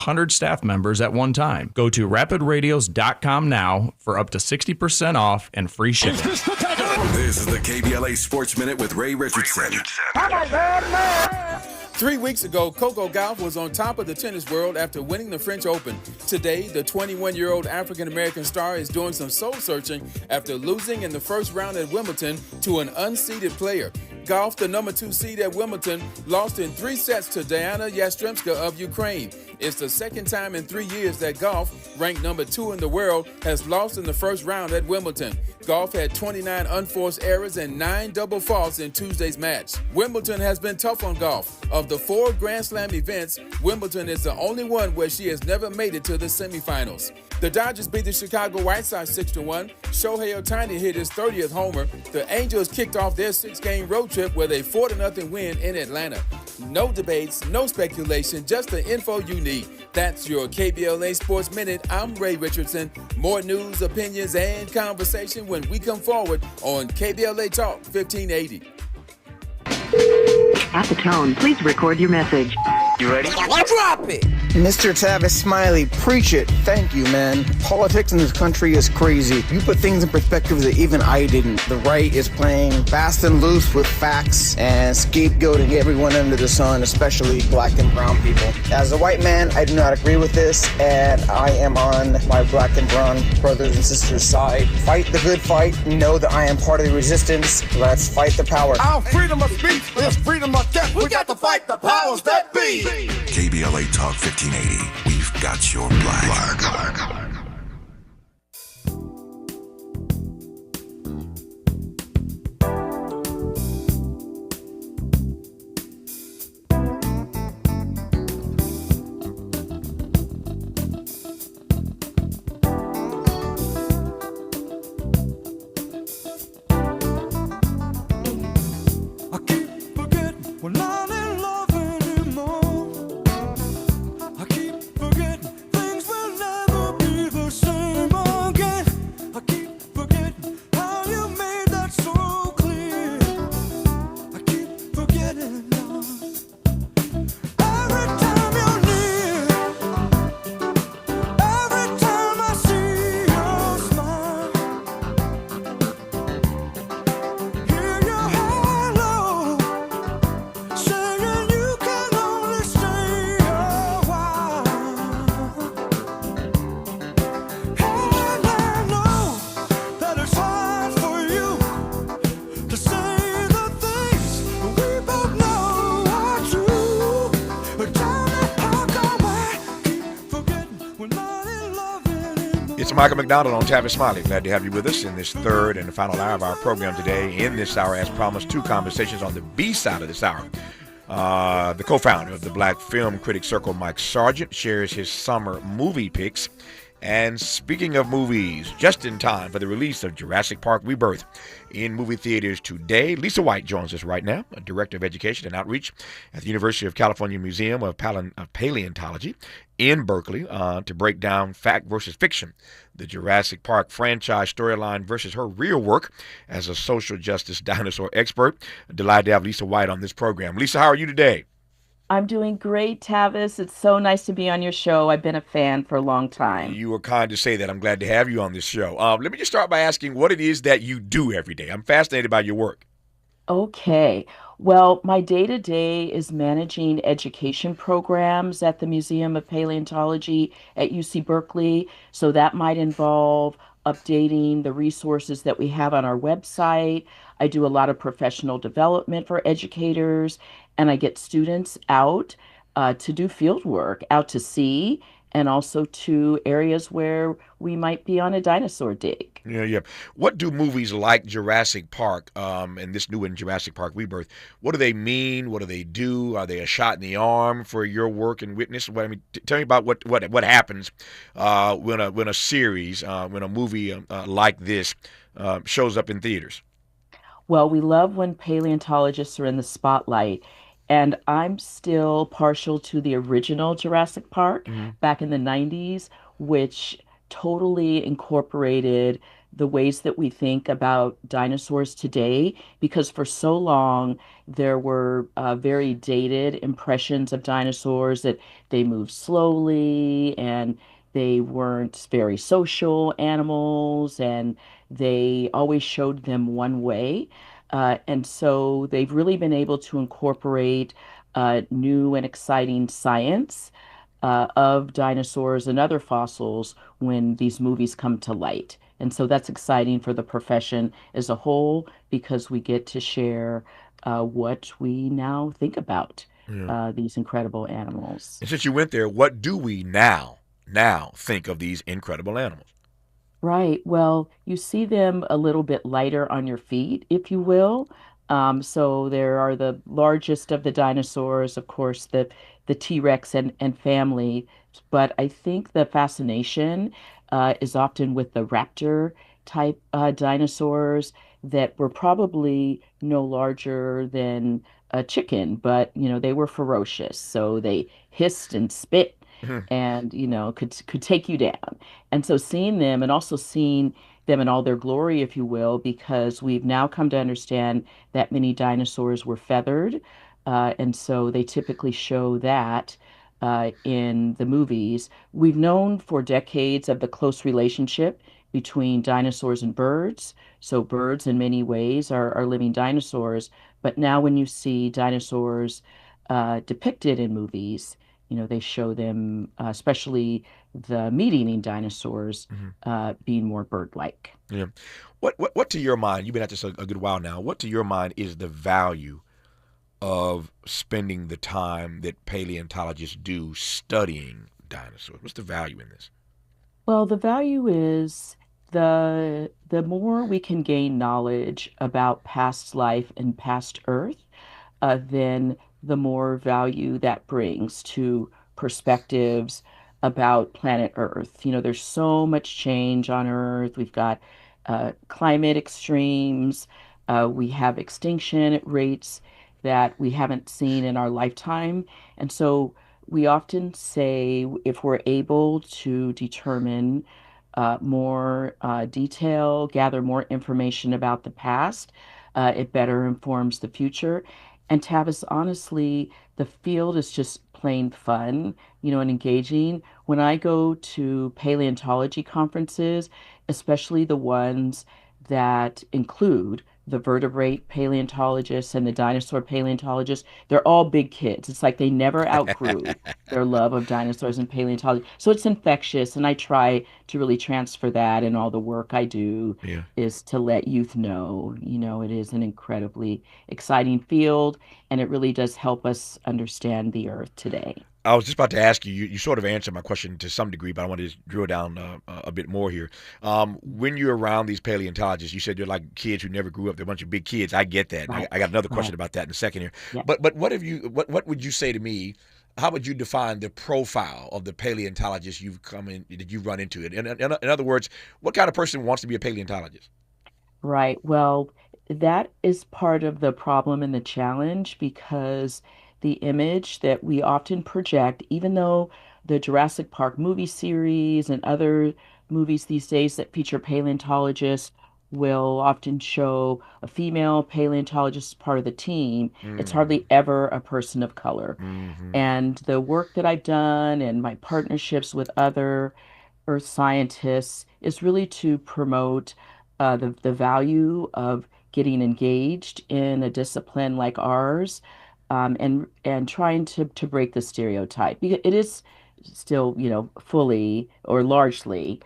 100 staff members at one time. Go to rapidradios.com now for up to 60% off and free shipping. This is the KBLA Sports Minute with Ray Richardson. 3 weeks ago, Coco Gauff was on top of the tennis world after winning the French Open. Today, the 21-year-old African-American star is doing some soul-searching after losing in the first round at Wimbledon to an unseeded player. Gauff, the number 2 seed at Wimbledon, lost in 3 sets to Diana Yastremska of Ukraine. It's the second time in 3 years that Gauff, ranked number 2 in the world, has lost in the first round at Wimbledon. Gauff had 29 unforced errors and 9 double faults in Tuesday's match. Wimbledon has been tough on Gauff. Of the 4 Grand Slam events, Wimbledon is the only one where she has never made it to the semifinals. The Dodgers beat the Chicago White Sox 6-1. Shohei Ohtani hit his 30th homer. The Angels kicked off their 6-game road trip with a 4-0 win in Atlanta. No debates, no speculation, just the info you need. That's your KBLA Sports Minute. I'm Ray Richardson. More news, opinions, and conversation when we come forward on KBLA Talk 1580. At the tone, please record your message. You ready? Drop it! Mr. Tavis, Smiley, preach it. Thank you, man. Politics in this country is crazy. You put things in perspective that even I didn't. The right is playing fast and loose with facts and scapegoating everyone under the sun, especially black and brown people. As a white man, I do not agree with this, and I am on my black and brown brothers and sisters' side. Fight the good fight. Know that I am part of the resistance. Let's fight the power. Our freedom of speech is freedom of death. We got to fight the powers that be. KBLA Talk 1580. We've got your black. It's Michael McDonald on Tavis Smiley. Glad to have you with us in this third and the final hour of our program today. In this hour, as promised, 2 conversations on the B side of this hour. The co-founder of the Black Film Critics Circle, Mike Sargent, shares his summer movie picks. And speaking of movies, just in time for the release of Jurassic Park Rebirth in movie theaters today, Lisa White joins us right now, a Director of Education and Outreach at the University of California Museum of Paleontology in Berkeley, to break down fact versus fiction, the Jurassic Park franchise storyline versus her real work as a social justice dinosaur expert. Delighted to have Lisa White on this program. Lisa, how are you today? I'm doing great, Tavis. It's so nice to be on your show. I've been a fan for a long time. You were kind to say that. I'm glad to have you on this show. Let me just start by asking what it is that you do every day. I'm fascinated by your work. Okay. Well, my day-to-day is managing education programs at the Museum of Paleontology at UC Berkeley. So that might involve updating the resources that we have on our website. I do a lot of professional development for educators, and I get students out to do field work, out to sea, and also to areas where we might be on a dinosaur dig. Yeah. What do movies like Jurassic Park and this new one, Jurassic Park Rebirth, what do they mean? What do they do? Are they a shot in the arm for your work and witness? Tell me about what happens when a series, when a movie like this shows up in theaters. Well, we love when paleontologists are in the spotlight. And I'm still partial to the original Jurassic Park back in the 90s, which totally incorporated the ways that we think about dinosaurs today, because for so long there were very dated impressions of dinosaurs that they moved slowly and they weren't very social animals and they always showed them one way. And so they've really been able to incorporate new and exciting science of dinosaurs and other fossils when these movies come to light. And so that's exciting for the profession as a whole because we get to share what we now think about Yeah. these incredible animals. And since you went there, what do we now think of these incredible animals? Right. Well, you see them a little bit lighter on your feet, if you will. So there are the largest of the dinosaurs, of course, the T-Rex and family. But I think the fascination is often with the raptor type dinosaurs that were probably no larger than a chicken, but they were ferocious. So they hissed and spit and could take you down. And so seeing them and also seeing them in all their glory, if you will, because we've now come to understand that many dinosaurs were feathered. And so they typically show that in the movies. We've known for decades of the close relationship between dinosaurs and birds. So birds, in many ways, are living dinosaurs. But now when you see dinosaurs depicted in movies, they show them, especially the meat-eating dinosaurs, being more bird-like. Yeah. What to your mind, you've been at this a good while now, what to your mind is the value of spending the time that paleontologists do studying dinosaurs? What's the value in this? Well, the value is the more we can gain knowledge about past life and past Earth, then the more value that brings to perspectives about planet Earth. There's so much change on Earth. We've got climate extremes. We have extinction rates that we haven't seen in our lifetime. And so we often say if we're able to determine more detail, gather more information about the past, it better informs the future. And Tavis, honestly, the field is just plain fun, and engaging. When I go to paleontology conferences, especially the ones that include the vertebrate paleontologists and the dinosaur paleontologists, they're all big kids. It's like they never outgrew their love of dinosaurs and paleontology. So it's infectious, and I try to really transfer that in all the work I do Yeah. is to let youth know, it is an incredibly exciting field, and it really does help us understand the Earth today. I was just about to ask you, you sort of answered my question to some degree, but I want to drill down a bit more here. When you're around these paleontologists, you said they're like kids who never grew up. They're a bunch of big kids. I get that. Right. I got another question Right. about that in a second here. Yeah. But what would you say to me? How would you define the profile of the paleontologist that you've run into? In other words, what kind of person wants to be a paleontologist? Right. Well, that is part of the problem and the challenge because the image that we often project, even though the Jurassic Park movie series and other movies these days that feature paleontologists will often show a female paleontologist as part of the team, it's hardly ever a person of color. Mm-hmm. And the work that I've done and my partnerships with other earth scientists is really to promote the value of getting engaged in a discipline like ours, and trying to break the stereotype. Because it is still, fully or largely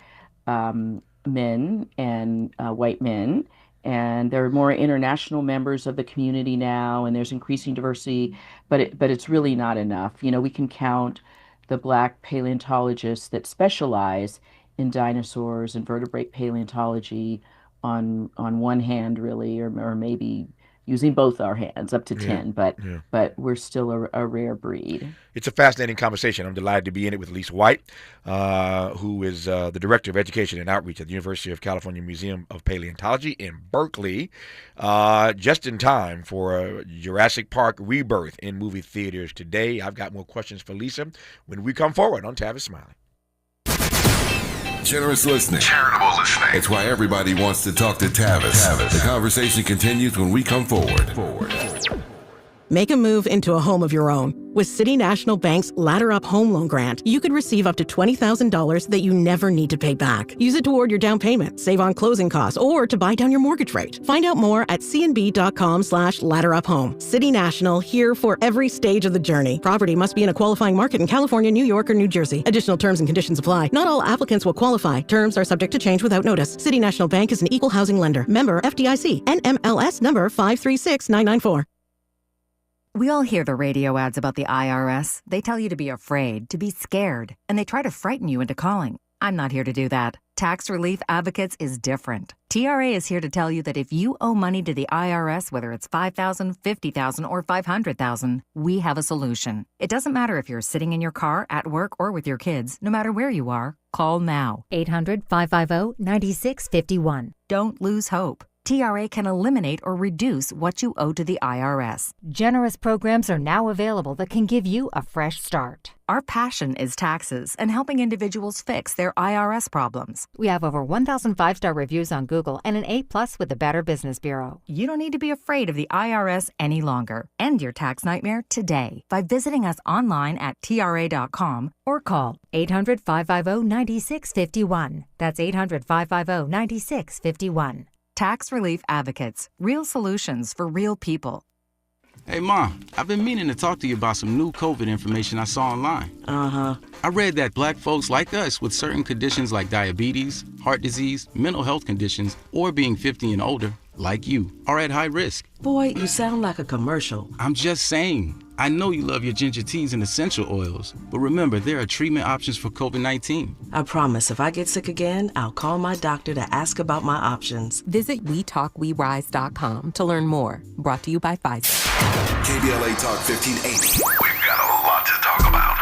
men and white men. And there are more international members of the community now, and there's increasing diversity, but it's really not enough. We can count the Black paleontologists that specialize in dinosaurs and vertebrate paleontology on one hand, really, or maybe using both our hands, up to Yeah. 10, but Yeah. but we're still a rare breed. It's a fascinating conversation. I'm delighted to be in it with Lisa White, who is the Director of Education and Outreach at the University of California Museum of Paleontology in Berkeley, just in time for Jurassic Park Rebirth in movie theaters today. I've got more questions for Lisa when we come forward on Tavis Smiley. Generous listening. Charitable listening. It's why everybody wants to talk to Tavis. The conversation continues when we come forward. Make a move into a home of your own. With City National Bank's Ladder Up Home Loan Grant, you could receive up to $20,000 that you never need to pay back. Use it toward your down payment, save on closing costs, or to buy down your mortgage rate. Find out more at cnb.com/ladderuphome. City National, here for every stage of the journey. Property must be in a qualifying market in California, New York, or New Jersey. Additional terms and conditions apply. Not all applicants will qualify. Terms are subject to change without notice. City National Bank is an equal housing lender. Member FDIC. NMLS number 536994. We all hear the radio ads about the IRS. They tell you to be afraid, to be scared, and they try to frighten you into calling. I'm not here to do that. Tax Relief Advocates is different. TRA is here to tell you that if you owe money to the IRS, whether it's $5,000, $50,000, or $500,000, we have a solution. It doesn't matter if you're sitting in your car, at work, or with your kids. No matter where you are, call now. 800-550-9651. Don't lose hope. TRA can eliminate or reduce what you owe to the IRS. Generous programs are now available that can give you a fresh start. Our passion is taxes and helping individuals fix their IRS problems. We have over 1,000 5-star reviews on Google and an A+ with the Better Business Bureau. You don't need to be afraid of the IRS any longer. End your tax nightmare today by visiting us online at TRA.com or call 800-550-9651. That's 800-550-9651. Tax Relief Advocates. Real solutions for real people. Hey, Mom, I've been meaning to talk to you about some new COVID information I saw online. Uh-huh. I read that Black folks like us with certain conditions like diabetes, heart disease, mental health conditions, or being 50 and older, like you, are at high risk. Boy, you sound like a commercial. I'm just saying. I know you love your ginger teas and essential oils, but remember, there are treatment options for COVID-19. I promise if I get sick again, I'll call my doctor to ask about my options. Visit WeTalkWeRise.com to learn more. Brought to you by Pfizer. KBLA Talk 1580. We've got a lot to talk about.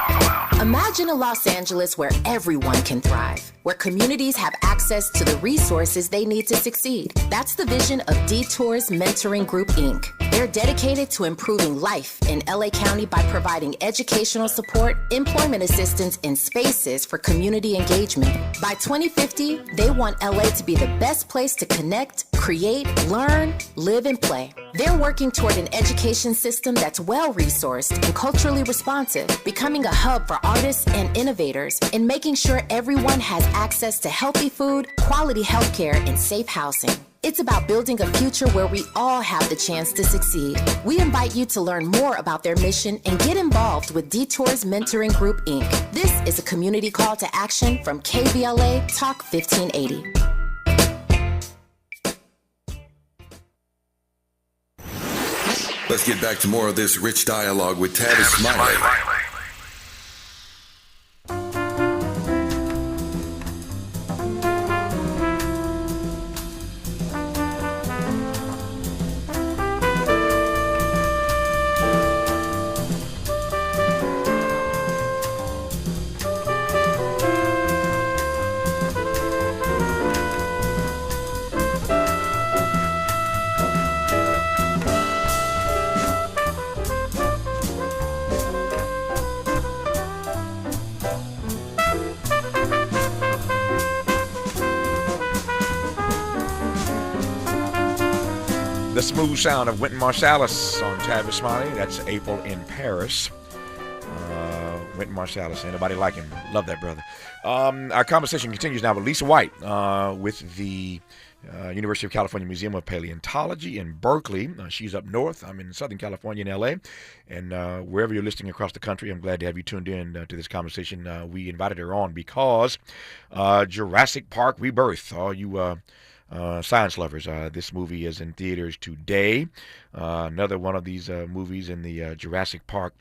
Imagine a Los Angeles where everyone can thrive, where communities have access to the resources they need to succeed. That's the vision of Detours Mentoring Group, Inc. They're dedicated to improving life in LA County by providing educational support, employment assistance, and spaces for community engagement. By 2050, they want LA to be the best place to connect, create, learn, live, and play. They're working toward an education system that's well-resourced and culturally responsive, becoming a hub for artists and innovators, and making sure everyone has access to healthy food, quality healthcare, and safe housing. It's about building a future where we all have the chance to succeed. We invite you to learn more about their mission and get involved with Detours Mentoring Group, Inc. This is a community call to action from KBLA Talk 1580. Let's get back to more of this rich dialogue with Tavis Smiley. The smooth sound of Wynton Marsalis on Tavis Smiley. That's April in Paris. Wynton Marsalis. Anybody like him? Love that brother. Our conversation continues now with Lisa White with the University of California Museum of Paleontology in Berkeley. She's up north. I'm in Southern California in L.A. And wherever you're listening across the country, I'm glad to have you tuned in to this conversation. We invited her on because Jurassic Park Rebirth. All you science lovers, this movie is in theaters today. Another one of these movies in the Jurassic Park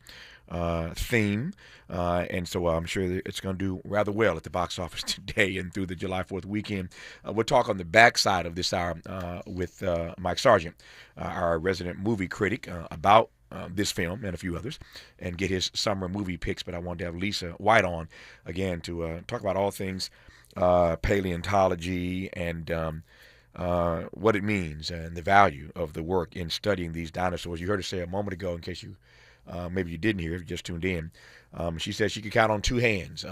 theme. And so I'm sure that it's going to do rather well at the box office today and through the July 4th weekend. We'll talk on the backside of this hour with Mike Sargent, our resident movie critic, about this film and a few others, and get his summer movie picks. But I wanted to have Lisa White on again to talk about all things paleontology and what it means and the value of the work in studying these dinosaurs. You heard her say a moment ago, in case you maybe you didn't hear, just tuned in, she said she could count on two hands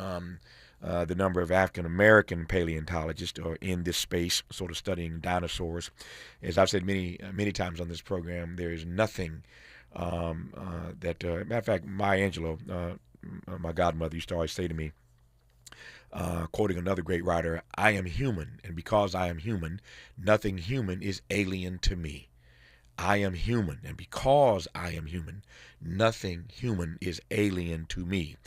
the number of African American paleontologists are in this space, sort of studying dinosaurs. As I've said many times on this program, there is nothing matter of fact, Maya Angelou, my godmother, used to always say to me, quoting another great writer, "I am human, and because I am human, nothing human is alien to me. I am human, and because I am human, nothing human is alien to me."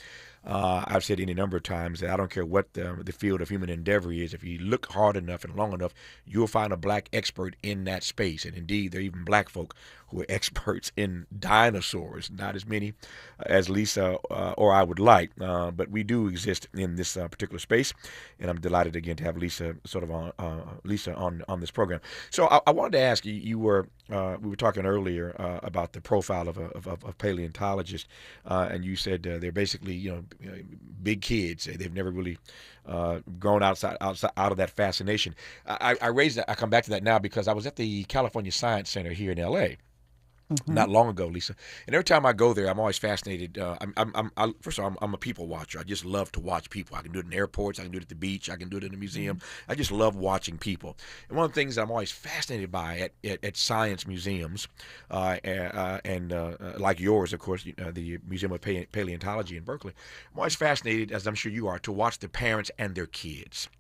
I've said any number of times that I don't care what the field of human endeavor is. If you look hard enough and long enough, you'll find a black expert in that space. And indeed, there are even black folk who are experts in dinosaurs. Not as many as Lisa or I would like, but we do exist in this particular space. And I'm delighted again to have Lisa on this program. So I wanted to ask you. We were talking earlier about the profile of paleontologists, and you said they're basically big kids. They've never really grown out of that fascination. I come back to that now because I was at the California Science Center here in L.A. Not long ago, Lisa. And every time I go there, I'm always fascinated. First of all, I'm a people watcher. I just love to watch people. I can do it in airports. I can do it at the beach. I can do it in a museum. I just love watching people. And one of the things I'm always fascinated by at science museums, and like yours, of course, the Museum of Paleontology in Berkeley, I'm always fascinated, as I'm sure you are, to watch the parents and their kids.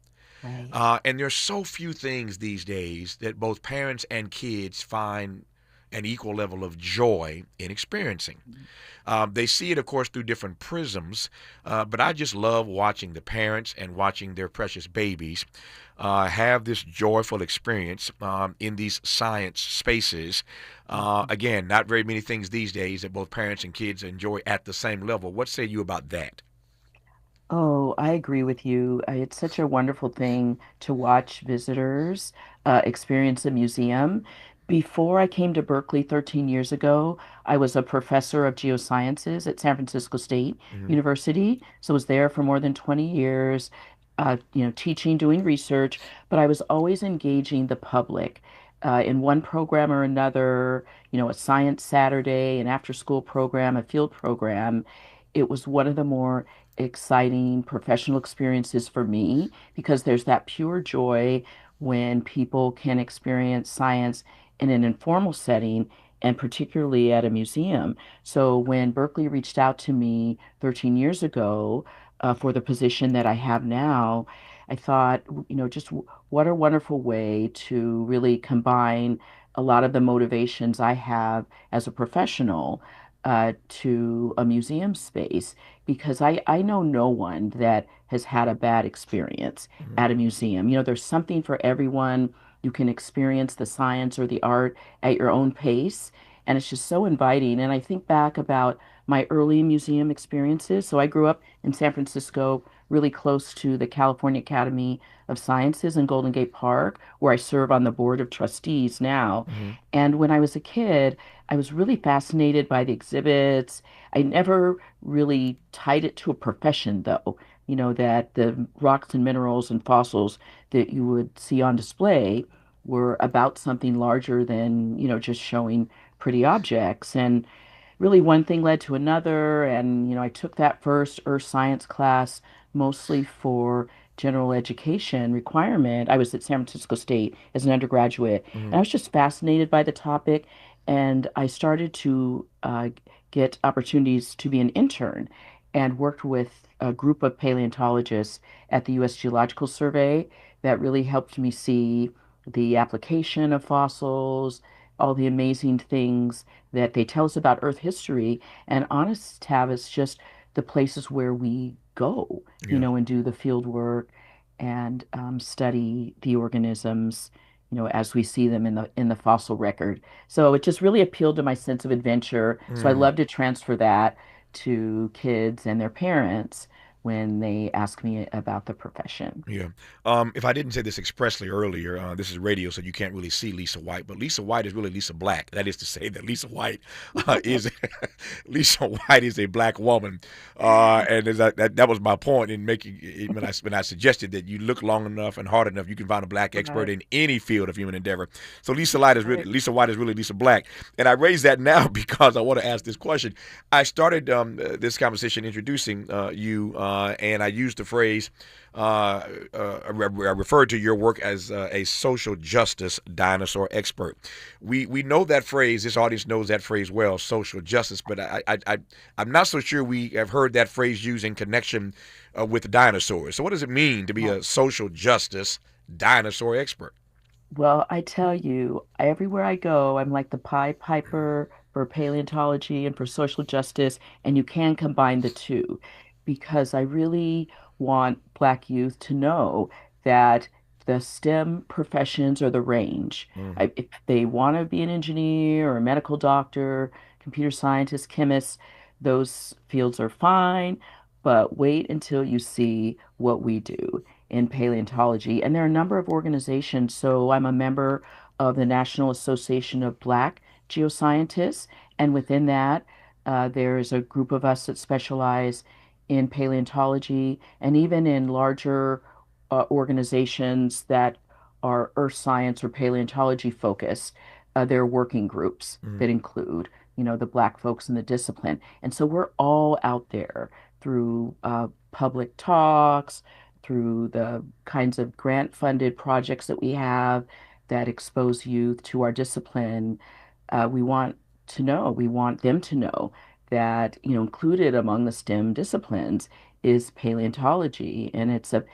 Right. And there's so few things these days that both parents and kids find an equal level of joy in experiencing. They see it, of course, through different prisms, but I just love watching the parents and watching their precious babies have this joyful experience in these science spaces. Again, not very many things these days that both parents and kids enjoy at the same level. What say you about that? Oh, I agree with you. It's such a wonderful thing to watch visitors experience a museum. Before I came to Berkeley 13 years ago, I was a professor of geosciences at San Francisco State University. So I was there for more than 20 years, teaching, doing research, but I was always engaging the public in one program or another, a science Saturday, an after-school program, a field program. It was one of the more exciting professional experiences for me because there's that pure joy when people can experience science in an informal setting and particularly at a museum. So when Berkeley reached out to me 13 years ago for the position that I have now, I thought, just what a wonderful way to really combine a lot of the motivations I have as a professional to a museum space, because I know no one that has had a bad experience at a museum. There's something for everyone. You can experience the science or the art at your own pace, and it's just so inviting. And I think back about my early museum experiences. So I grew up in San Francisco, really close to the California Academy of Sciences in Golden Gate Park, where I serve on the board of trustees now. And when I was a kid, I was really fascinated by the exhibits. I never really tied it to a profession, though, that the rocks and minerals and fossils that you would see on display were about something larger than, just showing pretty objects. And really one thing led to another. And, I took that first earth science class mostly for general education requirement. I was at San Francisco State as an undergraduate, and I was just fascinated by the topic. And I started to get opportunities to be an intern and worked with a group of paleontologists at the U.S. Geological Survey that really helped me see the application of fossils, all the amazing things that they tell us about Earth history, and honest, Tavis, just the places where we go, and do the field work and study the organisms, as we see them in the fossil record. So it just really appealed to my sense of adventure. So I love to transfer that to kids and their parents when they ask me about the profession. Yeah. If I didn't say this expressly earlier, this is radio, so you can't really see Lisa White, but Lisa White is really Lisa Black. That is to say that Lisa White is Lisa White is a black woman, and that was my point in making when I suggested that you look long enough and hard enough, you can find a black expert in any field of human endeavor. So Lisa White is really Lisa Black, and I raise that now because I want to ask this question. I started this conversation introducing you. and I used the phrase, I referred to your work as a social justice dinosaur expert. We know that phrase. This audience knows that phrase well, social justice. But I'm not so sure we have heard that phrase used in connection with dinosaurs. So what does it mean to be a social justice dinosaur expert? Well, I tell you, everywhere I go, I'm like the Pied Piper for paleontology and for social justice, and you can combine the two because I really want Black youth to know that the STEM professions are the range. If they want to be an engineer or a medical doctor, computer scientist, chemist, those fields are fine, but wait until you see what we do in paleontology. And there are a number of organizations. So I'm a member of the National Association of Black Geoscientists. And within that, there's a group of us that specialize in paleontology and even in larger organizations that are earth science or paleontology focused. There are working groups that include, the Black folks in the discipline. And so we're all out there through public talks, through the kinds of grant-funded projects that we have that expose youth to our discipline. We want them to know that, included among the STEM disciplines is paleontology, and it's a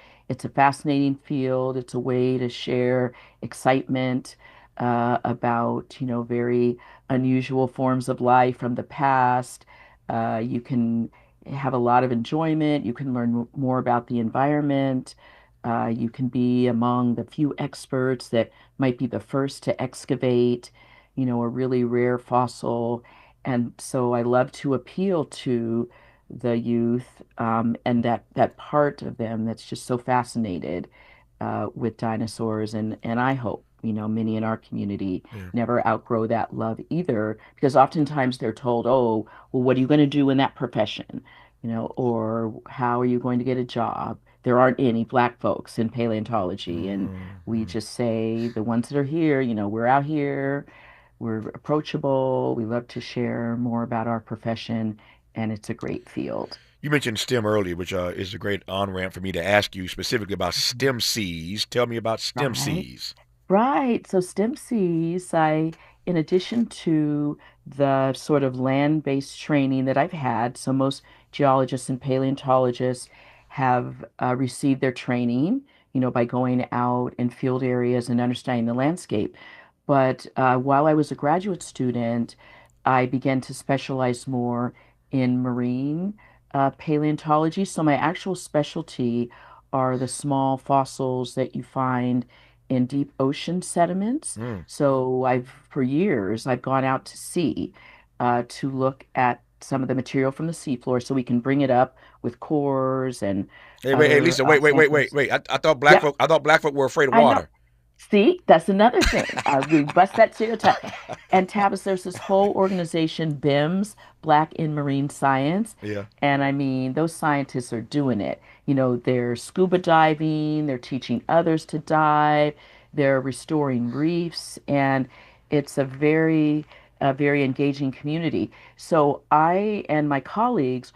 fascinating field. It's a way to share excitement about, very unusual forms of life from the past. You can have a lot of enjoyment. You can learn more about the environment. You can be among the few experts that might be the first to excavate, a really rare fossil. And so I love to appeal to the youth and that part of them that's just so fascinated with dinosaurs. And I hope, many in our community never outgrow that love either, because oftentimes they're told, oh, well, what are you going to do in that profession? Or how are you going to get a job? There aren't any Black folks in paleontology. And we just say, the ones that are here, we're out here, we're approachable, we love to share more about our profession, and it's a great field. You mentioned STEM earlier, which is a great on-ramp for me to ask you specifically about STEM Cs. Tell me about STEM Right. Cs. Right. So STEM Cs, in addition to the sort of land-based training that I've had, so most geologists and paleontologists have received their training, by going out in field areas and understanding the landscape. But while I was a graduate student, I began to specialize more in marine paleontology. So my actual specialty are the small fossils that you find in deep ocean sediments. So for years, I've gone out to sea to look at some of the material from the seafloor so we can bring it up with cores and Hey, other Lisa, samples. wait. I thought Yep, I thought black folk were afraid of I know. water. See, that's another thing. We bust that stereotype. And Tavis, there's this whole organization, BIMS, Black in Marine Science. Yeah. And I mean, those scientists are doing it. They're scuba diving, they're teaching others to dive, they're restoring reefs, and it's a very engaging community. So I and my colleagues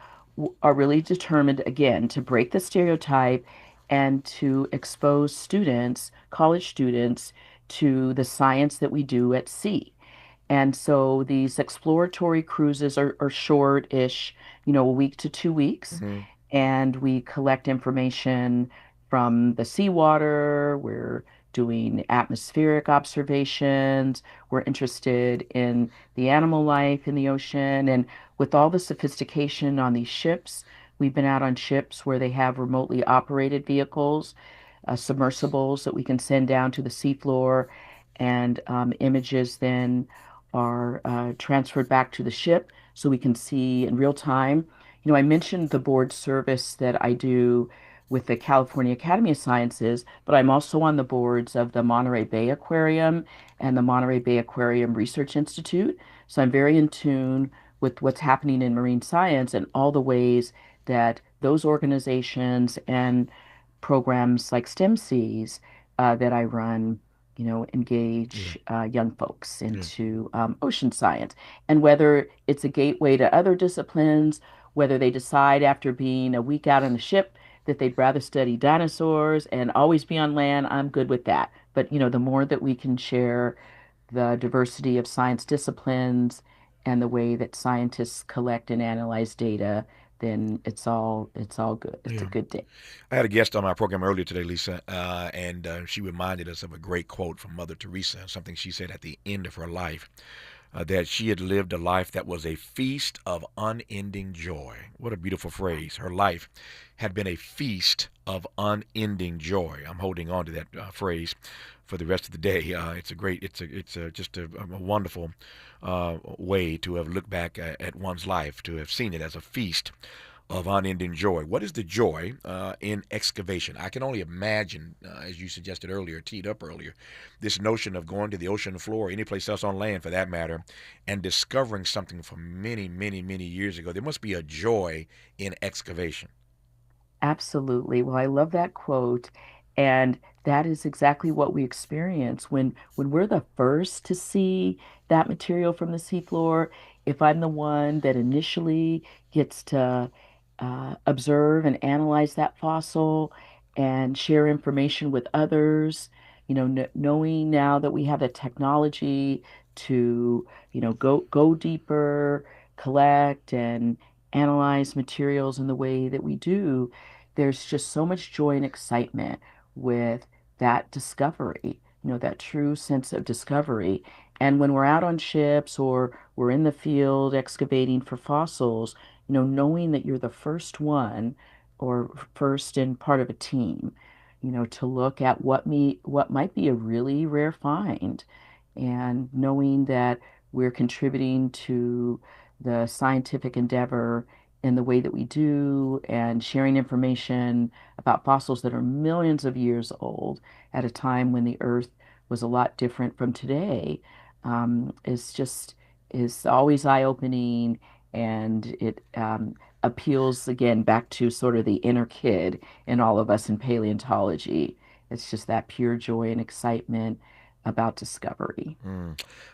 are really determined, again, to break the stereotype and to expose students, college students, to the science that we do at sea. And so these exploratory cruises are short-ish, a week to 2 weeks, and we collect information from the seawater. We're doing atmospheric observations. We're interested in the animal life in the ocean. And with all the sophistication on these ships, we've been out on ships where they have remotely operated vehicles, submersibles that we can send down to the seafloor, and images then are transferred back to the ship so we can see in real time. I mentioned the board service that I do with the California Academy of Sciences, but I'm also on the boards of the Monterey Bay Aquarium and the Monterey Bay Aquarium Research Institute. So I'm very in tune with what's happening in marine science and all the ways that those organizations and programs like STEM Cs that I run, engage young folks into ocean science. And whether it's a gateway to other disciplines, whether they decide after being a week out on the ship that they'd rather study dinosaurs and always be on land, I'm good with that. But, the more that we can share the diversity of science disciplines and the way that scientists collect and analyze data, then it's all good. It's a good day. I had a guest on our program earlier today, Lisa, and she reminded us of a great quote from Mother Teresa, something she said at the end of her life, that she had lived a life that was a feast of unending joy. What a beautiful phrase. Her life had been a feast of unending joy. I'm holding on to that phrase for the rest of the day. It's just a wonderful way to have looked back at one's life, to have seen it as a feast of unending joy. What is the joy in excavation? I can only imagine, as you suggested earlier, teed up earlier, this notion of going to the ocean floor, or any place else on land for that matter, and discovering something from many, many, many years ago. There must be a joy in excavation. Absolutely. Well, I love that quote. And that is exactly what we experience when we're the first to see that material from the seafloor. If I'm the one that initially gets to observe and analyze that fossil and share information with others, knowing now that we have the technology to, go deeper, collect and analyze materials in the way that we do, there's just so much joy and excitement with that discovery, that true sense of discovery. And when we're out on ships or we're in the field excavating for fossils, knowing that you're the first one or first in part of a team, to look at what might be a really rare find, and knowing that we're contributing to the scientific endeavor in the way that we do, and sharing information about fossils that are millions of years old at a time when the Earth was a lot different from today, is always eye-opening, and it appeals again back to sort of the inner kid in all of us in paleontology. It's just that pure joy and excitement about discovery.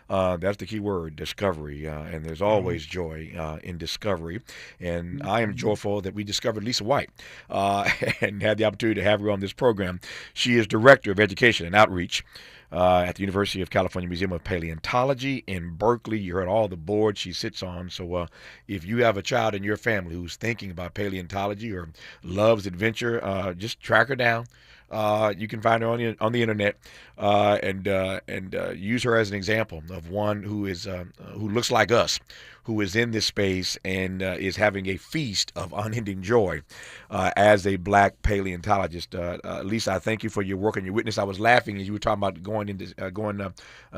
That's the key word, discovery. And there's always joy in discovery. And I am joyful that we discovered Lisa White and had the opportunity to have her on this program. She is Director of Education and Outreach at the University of California Museum of Paleontology in Berkeley. You heard all the boards she sits on. So if you have a child in your family who's thinking about paleontology or loves adventure, just track her down. You can find her on the internet and use her as an example of one who is who looks like us, who is in this space and is having a feast of unending joy as a black paleontologist. Lisa, I thank you for your work and your witness. I was laughing as you were talking about going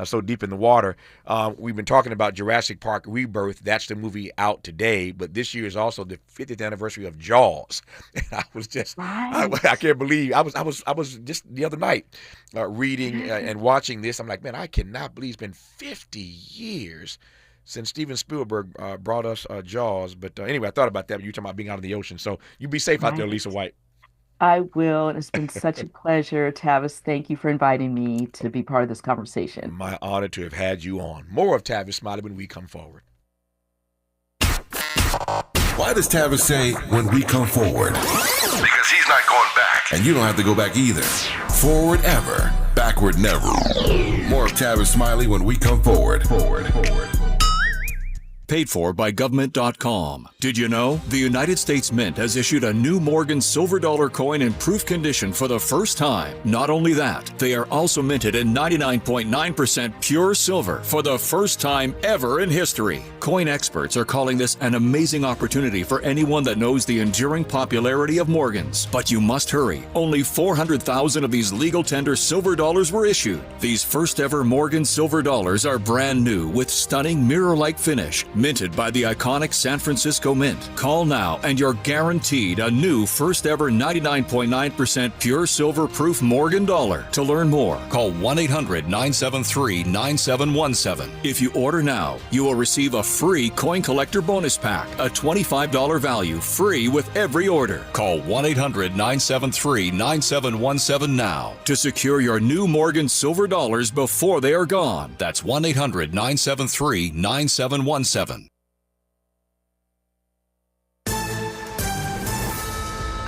so deep in the water. We've been talking about Jurassic Park Rebirth. That's the movie out today, but this year is also the 50th anniversary of Jaws. And I was just, I can't believe, I was just the other night reading and watching this. I'm like, man, I cannot believe it's been 50 years since Steven Spielberg brought us Jaws. But anyway, I thought about that when you were talking about being out in the ocean. So you be safe out there, Lisa White. I will, and it's been such a pleasure. Tavis, thank you for inviting me to be part of this conversation. My honor to have had you on. More of Tavis Smiley when we come forward. Why does Tavis say when we come forward? Because he's not going back. And you don't have to go back either. Forward ever, backward never. More of Tavis Smiley when we come forward. Paid for by government.com. Did you know the United States Mint has issued a new Morgan silver dollar coin in proof condition for the first time? Not only that, they are also minted in 99.9% pure silver for the first time ever in history. Coin experts are calling this an amazing opportunity for anyone that knows the enduring popularity of Morgans. But you must hurry. Only 400,000 of these legal tender silver dollars were issued. These first ever Morgan silver dollars are brand new with stunning mirror-like finish, minted by the iconic San Francisco Mint. Call now and you're guaranteed a new first ever 99.9% pure silver proof Morgan dollar. To learn more, call 1-800-973-9717. If you order now, you will receive a free coin collector bonus pack, a $25 value, free with every order. Call 1-800-973-9717 now to secure your new Morgan silver dollars before they are gone. That's 1-800-973-9717.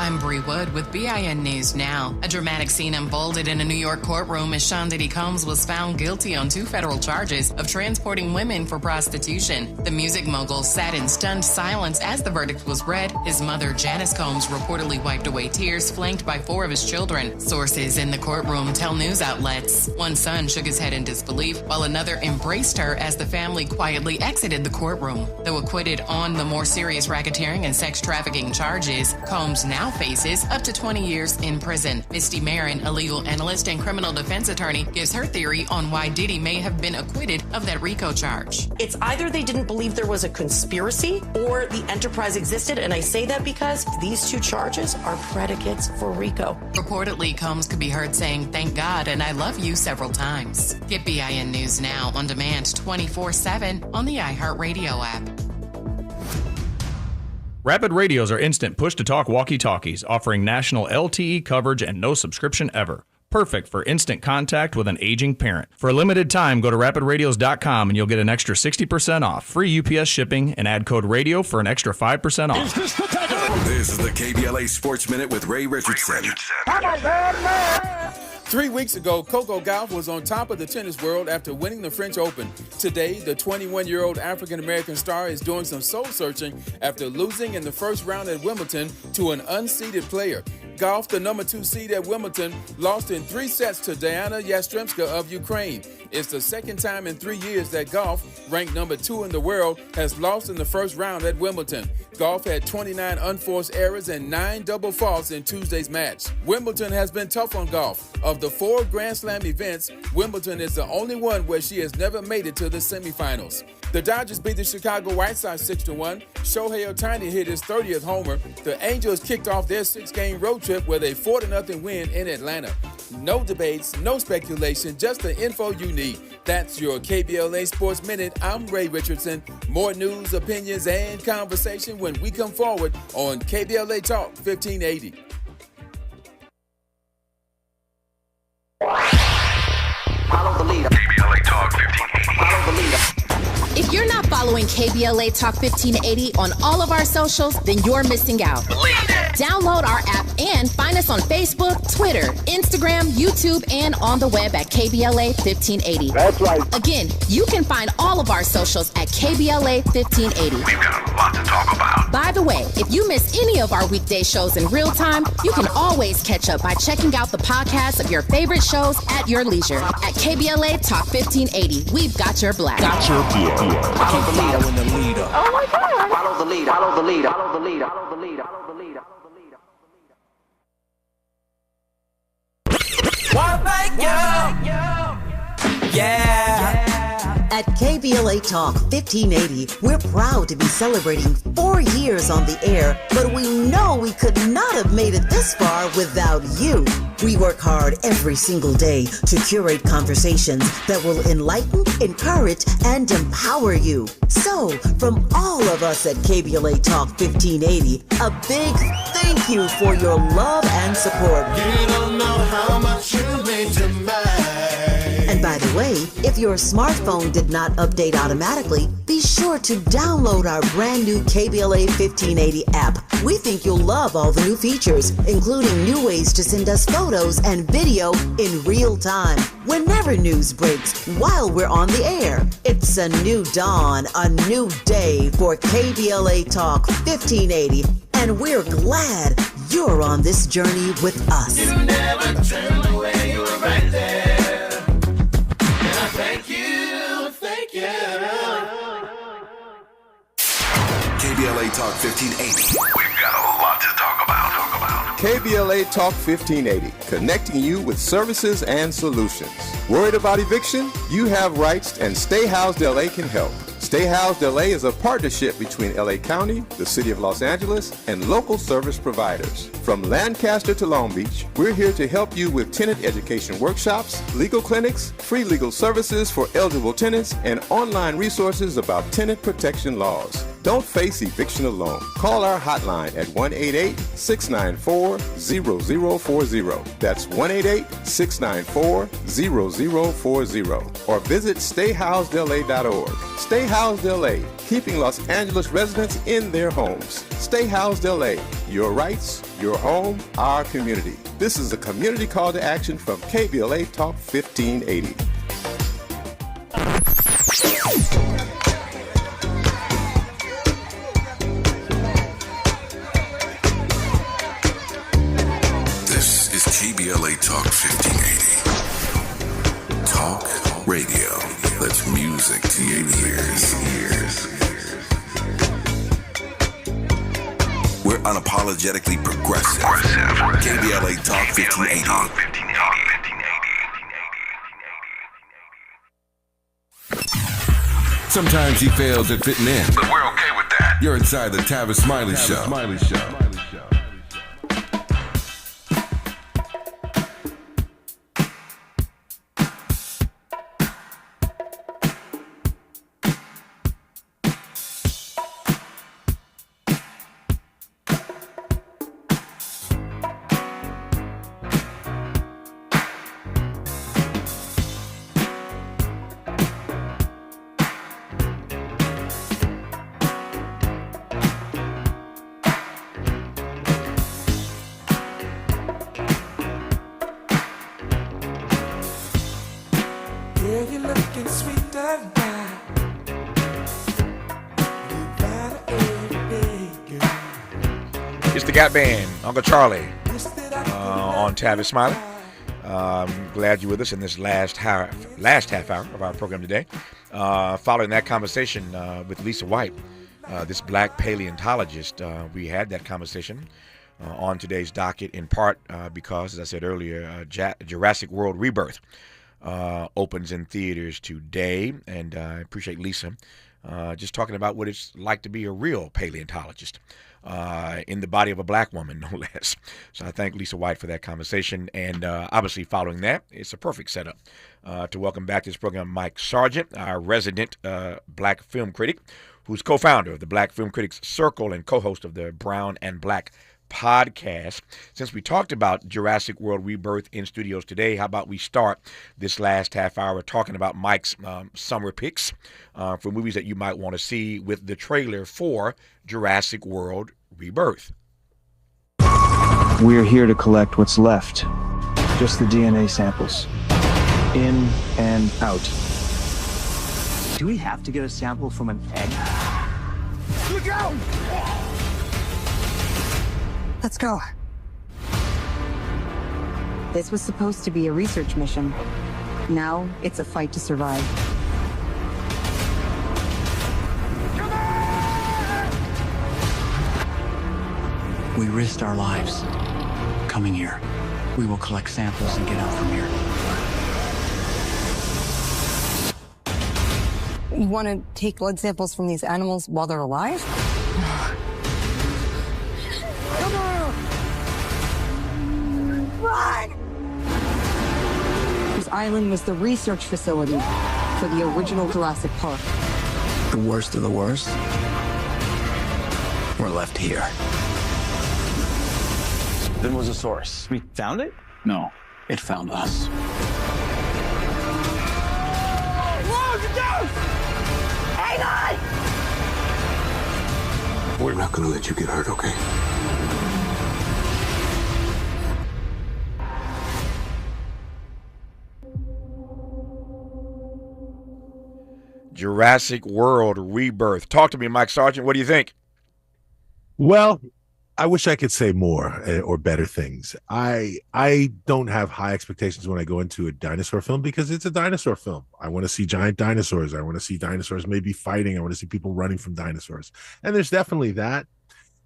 I'm Bree Wood with BIN News Now. A dramatic scene unfolded in a New York courtroom as Sean Diddy Combs was found guilty on 2 federal charges of transporting women for prostitution. The music mogul sat in stunned silence as the verdict was read. His mother, Janice Combs, reportedly wiped away tears, flanked by 4 of his children. Sources in the courtroom tell news outlets. One son shook his head in disbelief, while another embraced her as the family quietly exited the courtroom. Though acquitted on the more serious racketeering and sex trafficking charges, Combs now faces up to 20 years in prison. Misty Marin, a legal analyst and criminal defense attorney, gives her theory on why Diddy may have been acquitted of that RICO charge. It's either they didn't believe there was a conspiracy or the enterprise existed, and I say that because these 2 charges are predicates for RICO. Reportedly, Combs could be heard saying, "Thank God," and "I love you" several times. Get BIN News Now on demand 24/7 on the iHeartRadio app. Rapid radios are instant push-to-talk walkie-talkies offering national LTE coverage and no subscription ever. Perfect for instant contact with an aging parent. For a limited time, go to rapidradios.com and you'll get an extra 60% off, free UPS shipping, and add code radio for an extra 5% off. This is the KBLA Sports Minute with Ray Richardson. 3 weeks ago, Coco Gauff was on top of the tennis world after winning the French Open. Today, the 21-year-old African-American star is doing some soul-searching after losing in the first round at Wimbledon to an unseeded player. Gauff, the number 2 seed at Wimbledon, lost in 3 sets to Diana Yastremska of Ukraine. It's the second time in 3 years that Gauff, ranked number 2 in the world, has lost in the first round at Wimbledon. Gauff had 29 unforced errors and 9 double faults in Tuesday's match. Wimbledon has been tough on Gauff. Of the 4 Grand Slam events, Wimbledon is the only one where she has never made it to the semifinals. The Dodgers beat the Chicago White Sox 6-1. Shohei Ohtani hit his 30th homer. The Angels kicked off their 6-game road trip with a 4-0 win in Atlanta. No debates, no speculation, just the info you need. That's your KBLA Sports Minute. I'm Ray Richardson. More news, opinions, and conversation when we come forward on KBLA Talk 1580. Follow the leader. KBLA Talk 1580. Follow the leader. If you're not following KBLA Talk 1580 on all of our socials, then you're missing out. Download our app and find us on Facebook, Twitter, Instagram, YouTube, and on the web at KBLA 1580. That's right. Again, you can find all of our socials at KBLA 1580. We've got a lot to talk about. By the way, if you miss any of our weekday shows in real time, you can always catch up by checking out the podcast of your favorite shows at your leisure. At KBLA Talk 1580, we've got your black. Got your beer. Follow the leader. Oh my God. Follow the leader. Follow the leader. Follow the leader. Follow the leader. Follow the leader. What make you? Yeah. At KBLA Talk 1580, we're proud to be celebrating 4 years on the air, but we know we could not have made it this far without you. We work hard every single day to curate conversations that will enlighten, encourage, and empower you. So, from all of us at KBLA Talk 1580, a big thank you for your love and support. You don't know how much you mean to me. And by the way, if your smartphone did not update automatically, be sure to download our brand new KBLA 1580 app. We think you'll love all the new features, including new ways to send us photos and video in real time, whenever news breaks, while we're on the air. It's a new dawn, a new day for KBLA Talk 1580, and we're glad you're on this journey with us. You never turned away, you were right there. Thank you, thank you. KBLA Talk 1580. We've got a lot to talk about. KBLA Talk 1580, connecting you with services and solutions. Worried about eviction? You have rights, and Stay Housed LA can help. Stay Housed LA is a partnership between LA County, the City of Los Angeles, and local service providers. From Lancaster to Long Beach, we're here to help you with tenant education workshops, legal clinics, free legal services for eligible tenants, and online resources about tenant protection laws. Don't face eviction alone. Call our hotline at 1-888-694-0040. That's 1-888-694-0040. Or visit stayhousedla.org. Stay Housed LA, keeping Los Angeles residents in their homes. Stay Housed LA, Your rights, your home, our community. This is a community call to action from KBLA Talk 1580. This is KBLA Talk 1580. Talk radio. That's music to your ears. We're unapologetically progressive. KBLA Talk 1580. Sometimes he fails at fitting in, but we're okay with that. You're inside the Tavis Smiley Show. It's the Gap Band, Uncle Charlie, on Tavis Smiley. Glad you're with us in this last half hour of our program today. Following that conversation with Lisa White, this black paleontologist, we had that conversation on today's docket in part because, as I said earlier, Jurassic World Rebirth opens in theaters today, and I appreciate Lisa just talking about what it's like to be a real paleontologist in the body of a black woman, no less. So I thank Lisa White for that conversation, and obviously following that, it's a perfect setup to welcome back to this program Mike Sargent, our resident black film critic, who's co-founder of the Black Film Critics Circle and co-host of the Brown and Black podcast. Since we talked about Jurassic World Rebirth in studios today, how about we start this last half hour talking about Mike's summer picks for movies that you might want to see with the trailer for Jurassic World Rebirth. We're here to collect what's left. Just the DNA samples. In and out. Do we have to get a sample from an egg? Look out! Let's go. This was supposed to be a research mission. Now it's a fight to survive. We risked our lives coming here. We will collect samples and get out from here. You want to take blood samples from these animals while they're alive? Run! This island was the research facility for the original Jurassic Park. The worst of the worst. We're left here. Then was a source. We found it? No, it found us. Whoa, get down! Hang on! We're not gonna let you get hurt, okay? Jurassic World Rebirth. Talk to me, Mike Sargent. What do you think? Well, I wish I could say more or better things. I don't have high expectations when I go into a dinosaur film because it's a dinosaur film. I want to see giant dinosaurs. I want to see dinosaurs maybe fighting. I want to see people running from dinosaurs. And there's definitely that.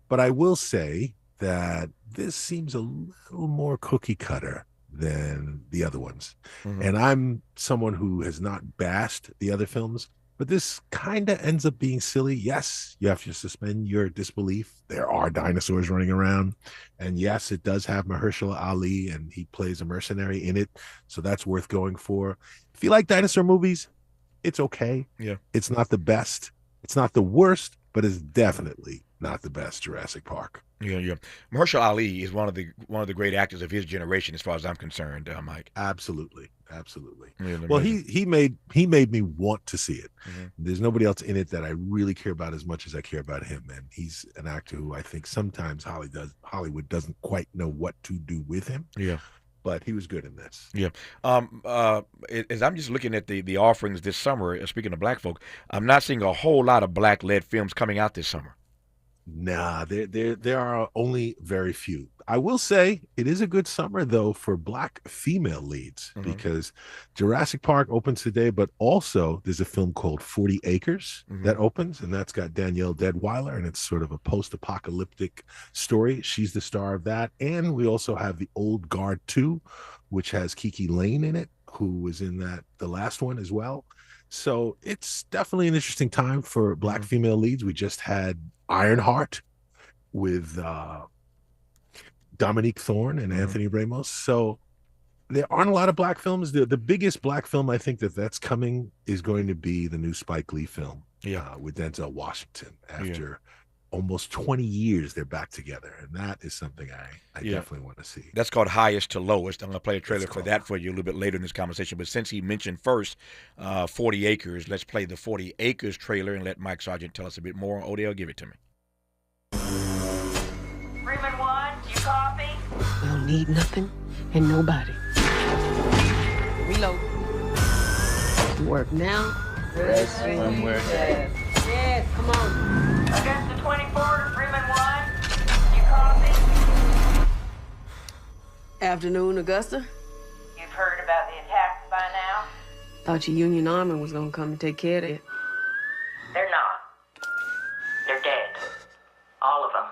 But I will say that this seems a little more cookie cutter than the other ones. Mm-hmm. And I'm someone who has not bashed the other films, but this kind of ends up being silly. Yes, you have to suspend your disbelief. There are dinosaurs running around. And yes, it does have Mahershala Ali, and he plays a mercenary in it. So that's worth going for. If you like dinosaur movies, it's okay. Yeah. It's not the best. It's not the worst, but it's definitely not the best Jurassic Park. Yeah. Mahershala Ali is one of the great actors of his generation, as far as I'm concerned, Mike. Absolutely. Yeah, Well, he made me want to see it. Mm-hmm. There's nobody else in it that I really care about as much as I care about him, and he's an actor who I think sometimes Hollywood doesn't quite know what to do with him. Yeah. But he was good in this. Yeah. As I'm just looking at the offerings this summer, speaking of black folk, I'm not seeing a whole lot of black-led films coming out this summer. Nah, there are only very few. I will say it is a good summer though for black female leads, because Jurassic Park opens today, but also there's a film called 40 Acres that opens, and that's got Danielle Deadwyler, and it's sort of a post-apocalyptic story. She's the star of that. And we also have The Old Guard 2, which has Kiki Lane in it, who was in the last one as well. So it's definitely an interesting time for black female leads. We just had Ironheart with Dominique Thorne and Anthony Ramos. So there aren't a lot of black films. The biggest black film I think that's coming is going to be the new Spike Lee film with Denzel Washington. After almost 20 years, they're back together. And that is something I definitely want to see. That's called Highest to Lowest. I'm going to play a trailer for that for you a little bit later in this conversation. But since he mentioned first 40 Acres, let's play the 40 Acres trailer and let Mike Sargent tell us a bit more. Odell, give it to me. Freeman 1, do you copy? We don't need nothing and nobody. Reload. Work now. Rest when we're dead. Yes, come on. Augusta 24, Freeman 1, you copy? Afternoon, Augusta. You've heard about the attacks by now? Thought your Union Army was gonna come and take care of it. They're not. They're dead. All of them.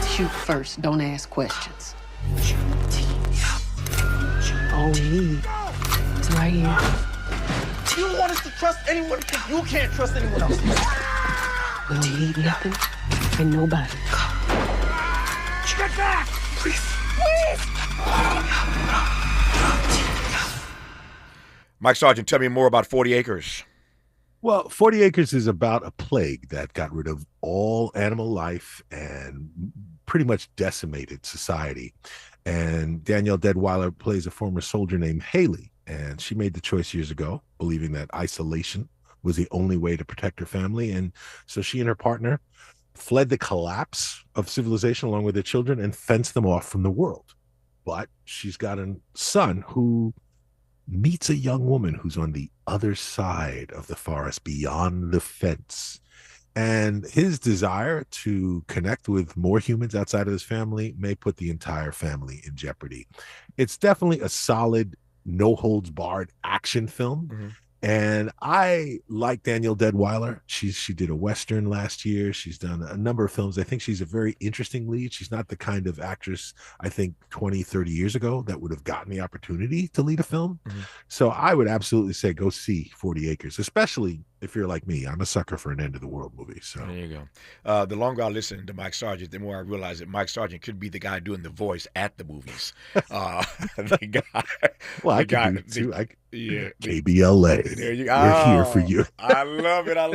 Shoot first, don't ask questions. All we need is right here. You don't want us to trust anyone because you can't trust anyone else. We don't need nothing and nobody. Get back! Please! Mike Sargent, tell me more about 40 Acres. Well, 40 Acres is about a plague that got rid of all animal life and pretty much decimated society. And Danielle Deadwyler plays a former soldier named Haley. And she made the choice years ago, believing that isolation was the only way to protect her family. And so she and her partner fled the collapse of civilization along with their children and fenced them off from the world. But she's got a son who meets a young woman who's on the other side of the forest, beyond the fence. And his desire to connect with more humans outside of his family may put the entire family in jeopardy. It's definitely a solid, no-holds-barred action film. And I like Danielle Deadwyler. She did a Western last year. She's done a number of films. I think she's a very interesting lead. She's not the kind of actress, I think, 20, 30 years ago that would have gotten the opportunity to lead a film. So I would absolutely say go see 40 Acres, especially if you're like me. I'm a sucker for an end-of-the-world movie. So there you go. The longer I listen to Mike Sargent, the more I realize that Mike Sargent could be the guy doing the voice at the movies. The guy. Well, I can do too. KBLA. There you go. We're here for you. I love it. I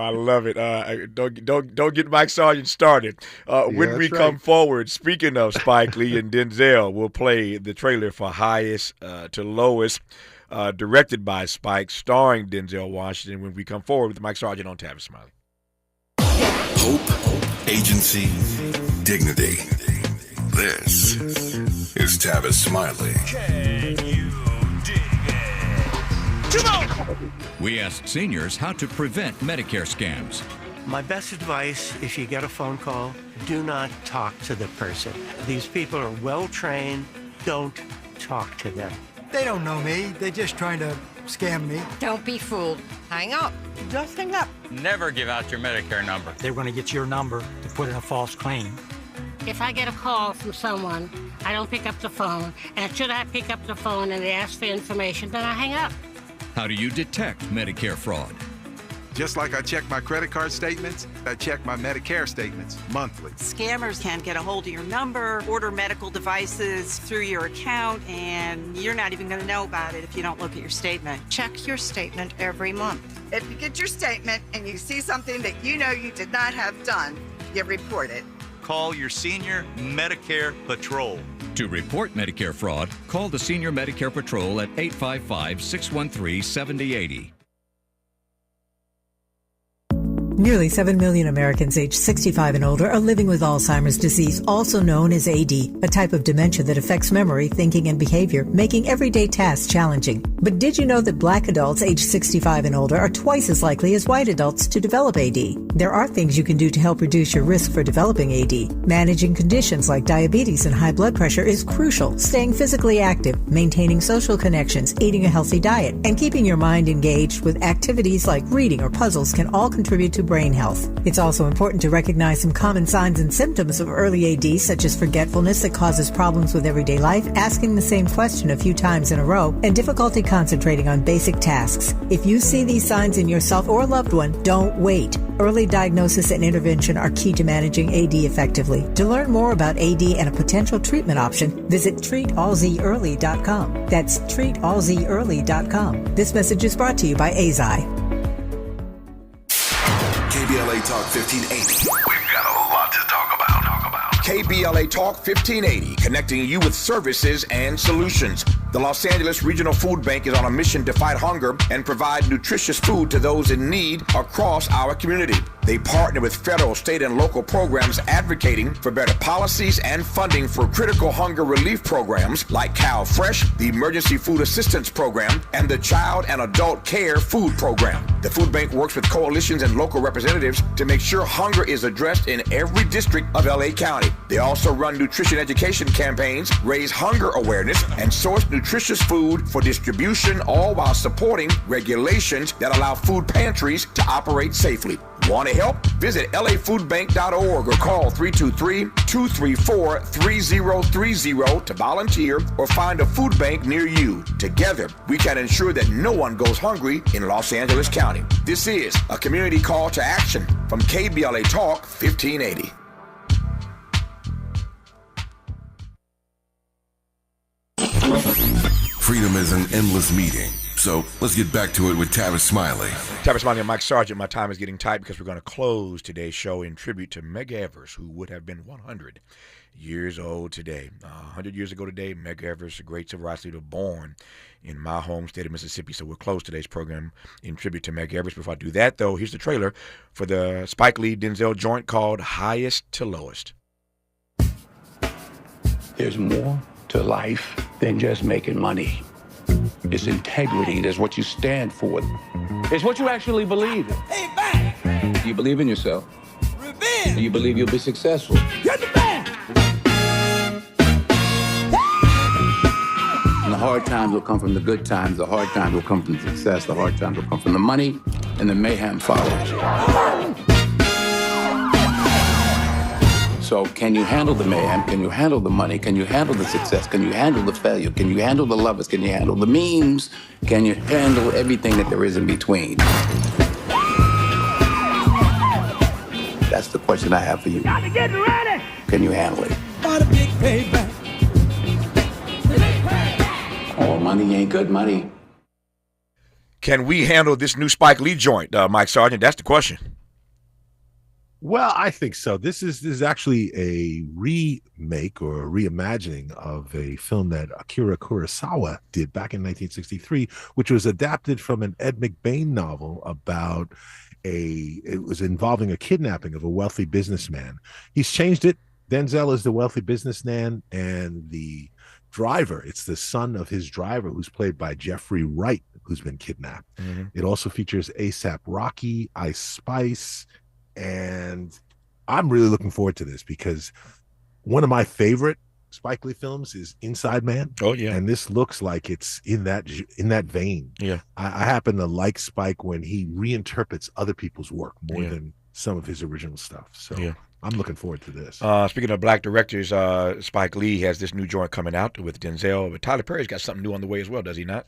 love it. Don't get Mike Sargent started. When we come forward, speaking of Spike Lee and Denzel, we'll play the trailer for Highest to Lowest, directed by Spike, starring Denzel Washington. When we come forward with Mike Sargent on Tavis Smiley. Hope, agency, dignity. This is Tavis Smiley. Can you dig it? Come on! We asked seniors how to prevent Medicare scams. My best advice, if you get a phone call, do not talk to the person. These people are well trained. Don't talk to them. They don't know me. They're just trying to scam me. Don't be fooled. Hang up. Just hang up. Never give out your Medicare number. They're going to get your number to put in a false claim. If I get a call from someone, I don't pick up the phone, and should I pick up the phone and they ask for information, then I hang up. How do you detect Medicare fraud? Just like I check my credit card statements, I check my Medicare statements monthly. Scammers can get a hold of your number, order medical devices through your account, and you're not even going to know about it if you don't look at your statement. Check your statement every month. If you get your statement and you see something that you know you did not have done, you report it. Call your senior Medicare Patrol. To report Medicare fraud, call the Senior Medicare Patrol at 855-613-7080. Nearly 7 million Americans aged 65 and older are living with Alzheimer's disease, also known as AD, a type of dementia that affects memory, thinking, and behavior, making everyday tasks challenging. But did you know that Black adults aged 65 and older are twice as likely as white adults to develop AD? There are things you can do to help reduce your risk for developing AD. Managing conditions like diabetes and high blood pressure is crucial. Staying physically active, maintaining social connections, eating a healthy diet, and keeping your mind engaged with activities like reading or puzzles can all contribute to brain health. It's also important to recognize some common signs and symptoms of early AD, such as forgetfulness that causes problems with everyday life, asking the same question a few times in a row, and difficulty concentrating on basic tasks. If you see these signs in yourself or a loved one, don't wait. Early diagnosis and intervention are key to managing AD effectively. To learn more about AD and a potential treatment option, visit treatallzearly.com. That's treatallzearly.com. This message is brought to you by AZI. KBLA Talk 1580. We've got a lot to talk about. KBLA Talk 1580, connecting you with services and solutions. The Los Angeles Regional Food Bank is on a mission to fight hunger and provide nutritious food to those in need across our community. They partner with federal, state, and local programs advocating for better policies and funding for critical hunger relief programs like Cow Fresh, the Emergency Food Assistance Program, and the Child and Adult Care Food Program. The food bank works with coalitions and local representatives to make sure hunger is addressed in every district of LA County. They also run nutrition education campaigns, raise hunger awareness, and source nutritious food for distribution, all while supporting regulations that allow food pantries to operate safely. Want to help? Visit lafoodbank.org or call 323-234-3030 to volunteer or find a food bank near you. Together, we can ensure that no one goes hungry in Los Angeles County. This is a community call to action from KBLA Talk 1580. Freedom is an endless meeting. So let's get back to it with Tavis Smiley. Tavis Smiley and Mike Sargent. My time is getting tight because we're going to close today's show in tribute to Meg Evers, who would have been 100 years old today. 100 years ago today, Meg Evers, a great civil rights leader, born in my home state of Mississippi. So we'll close today's program in tribute to Meg Evers. Before I do that, though, here's the trailer for the Spike Lee Denzel joint called Highest to Lowest. There's more to life than just making money. It's integrity. That's what you stand for. It's what you actually believe in. Hey, back! Do you believe in yourself? Revenge! Do you believe you'll be successful? Get the back! And the hard times will come from the good times. The hard times will come from success. The hard times will come from the money, and the mayhem follows. So can you handle the mayhem? Can you handle the money? Can you handle the success? Can you handle the failure? Can you handle the lovers? Can you handle the memes? Can you handle everything that there is in between? That's the question I have for you. Got to get ready. Can you handle it? Got a big payback. Oh, money ain't good money. Can we handle this new Spike Lee joint, Mike Sargent? That's the question. Well, I think so. This is actually a remake or a reimagining of a film that Akira Kurosawa did back in 1963, which was adapted from an Ed McBain novel about it was involving a kidnapping of a wealthy businessman. He's changed it. Denzel is the wealthy businessman, and the driver, it's the son of his driver, who's played by Jeffrey Wright, who's been kidnapped. Mm-hmm. It also features A$AP Rocky, Ice Spice, and I'm really looking forward to this because one of my favorite Spike Lee films is Inside Man. Oh yeah, and this looks like it's in that vein. Yeah, I happen to like Spike when he reinterprets other people's work more than some of his original stuff. So I'm looking forward to this. Speaking of black directors, Spike Lee has this new joint coming out with Denzel, but Tyler Perry's got something new on the way as well, does he not?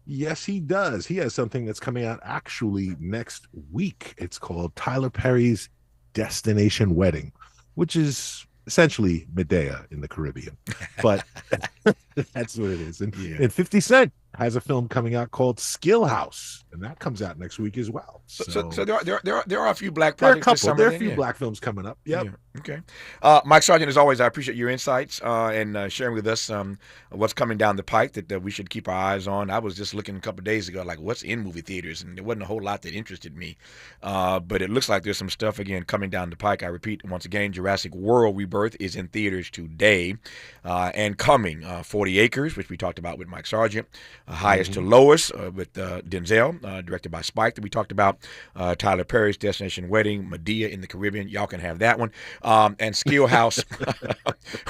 Yes, he does. He has something that's coming out actually next week. It's called Tyler Perry's Destination Wedding, which is essentially Medea in the Caribbean. But that's what it is. And 50 Cent has a film coming out called Skill House, and that comes out next week as well. So there are a few black projects this summer. There are a few black films coming up. Yep. Yeah. Okay. Mike Sargent, as always, I appreciate your insights and sharing with us what's coming down the pike that we should keep our eyes on. I was just looking a couple of days ago, like what's in movie theaters, and there wasn't a whole lot that interested me. But it looks like there's some stuff, again, coming down the pike. I repeat, once again, Jurassic World Rebirth is in theaters today and coming. 40 Acres, which we talked about with Mike Sargent. Highest to Lowest with Denzel, directed by Spike, that we talked about. Tyler Perry's Destination Wedding, Medea in the Caribbean. Y'all can have that one. And Skill House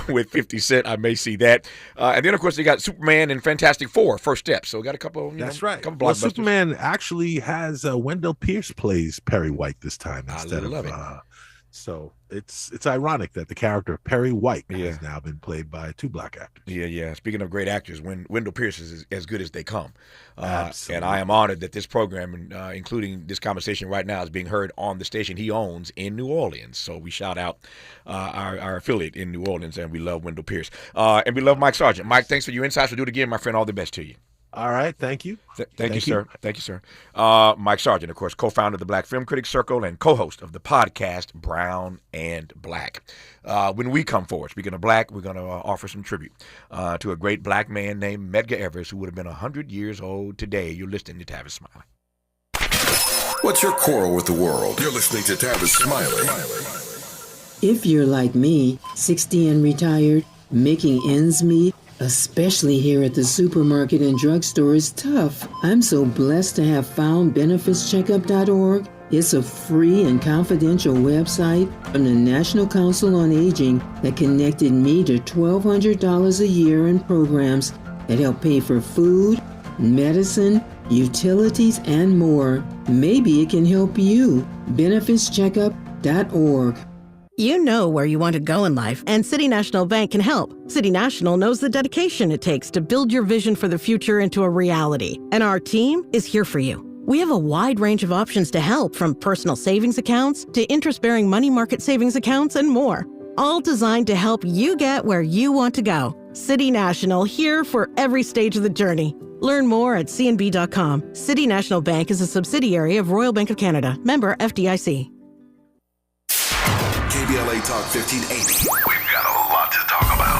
with 50 Cent. I may see that. And then, of course, they got Superman and Fantastic Four, First Step. So we got a couple. That's right. Couple well, blockbusters. Superman actually has Wendell Pierce plays Perry White this time instead love of. it. So it's ironic that the character Perry White has now been played by 2 black actors. Yeah. Speaking of great actors, Wendell Pierce is as good as they come. Absolutely. And I am honored that this program, including this conversation right now, is being heard on the station he owns in New Orleans. So we shout out our affiliate in New Orleans, and we love Wendell Pierce. And we love Mike Sargent. Mike, thanks for your insights. We'll do it again, my friend. All the best to you. All right. Thank you. Thank you, sir. Thank you, sir. Mike Sargent, of course, co-founder of the Black Film Critics Circle and co-host of the podcast Brown and Black. When we come forward, speaking of black, we're going to offer some tribute to a great black man named Medgar Evers, who would have been 100 years old today. You're listening to Tavis Smiley. What's your quarrel with the world? You're listening to Tavis Smiley. If you're like me, 60 and retired, making ends meet, especially here at the supermarket and drugstore, is tough. I'm so blessed to have found benefitscheckup.org. It's a free and confidential website from the National Council on Aging that connected me to $1,200 a year in programs that help pay for food, medicine, utilities, and more. Maybe it can help you. benefitscheckup.org. You know where you want to go in life, and City National Bank can help. City National knows the dedication it takes to build your vision for the future into a reality, and our team is here for you. We have a wide range of options to help, from personal savings accounts to interest-bearing money market savings accounts and more, all designed to help you get where you want to go. City National, here for every stage of the journey. Learn more at cnb.com. City National Bank is a subsidiary of Royal Bank of Canada, member FDIC. KBLA Talk 1580. We've got a lot to talk about.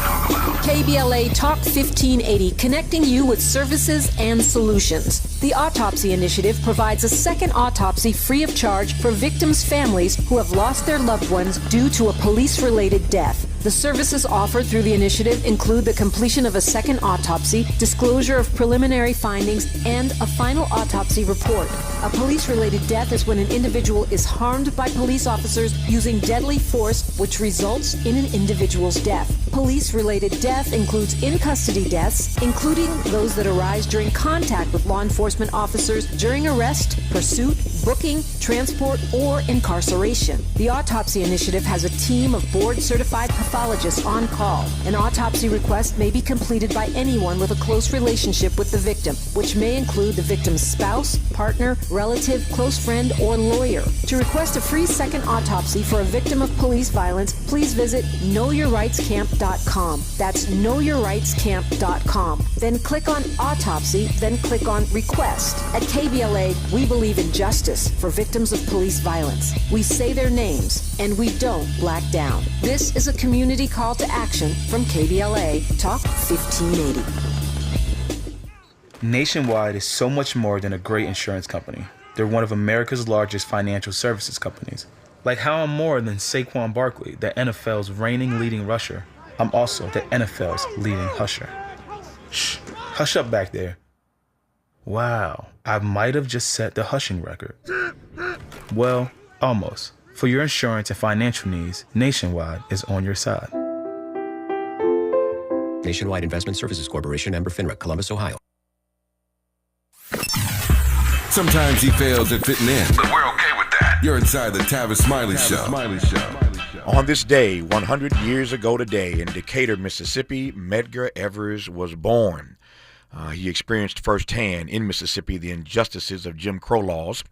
KBLA Talk 1580, connecting you with services and solutions. The Autopsy Initiative provides a second autopsy free of charge for victims' families who have lost their loved ones due to a police-related death. The services offered through the initiative include the completion of a second autopsy, disclosure of preliminary findings, and a final autopsy report. A police-related death is when an individual is harmed by police officers using deadly force, which results in an individual's death. Police-related death includes in-custody deaths, including those that arise during contact with law enforcement officers during arrest, pursuit, booking, transport, or incarceration. The Autopsy Initiative has a team of board-certified pathologists on call. An autopsy request may be completed by anyone with a close relationship with the victim, which may include the victim's spouse, partner, relative, close friend, or lawyer. To request a free second autopsy for a victim of police violence, please visit knowyourrightscamp.com. That's knowyourrightscamp.com. Then click on Autopsy, then click on Request. At KBLA, we believe in justice for victims of police violence. We say their names, and we don't black down. This is a community call to action from KBLA Talk 1580. Nationwide is so much more than a great insurance company. They're one of America's largest financial services companies. Like how I'm more than Saquon Barkley, the NFL's reigning leading rusher. I'm also the NFL's leading husher. Shh, hush up back there. Wow, I might have just set the hushing record. Well, almost. For your insurance and financial needs, Nationwide is on your side. Nationwide Investment Services Corporation, member FINRA, Columbus, Ohio. Sometimes he fails at fitting in, but we're okay with that. You're inside the Tavis Smiley Show. On this day, 100 years ago today, in Decatur, Mississippi, Medgar Evers was born. He experienced firsthand in Mississippi the injustices of Jim Crow laws.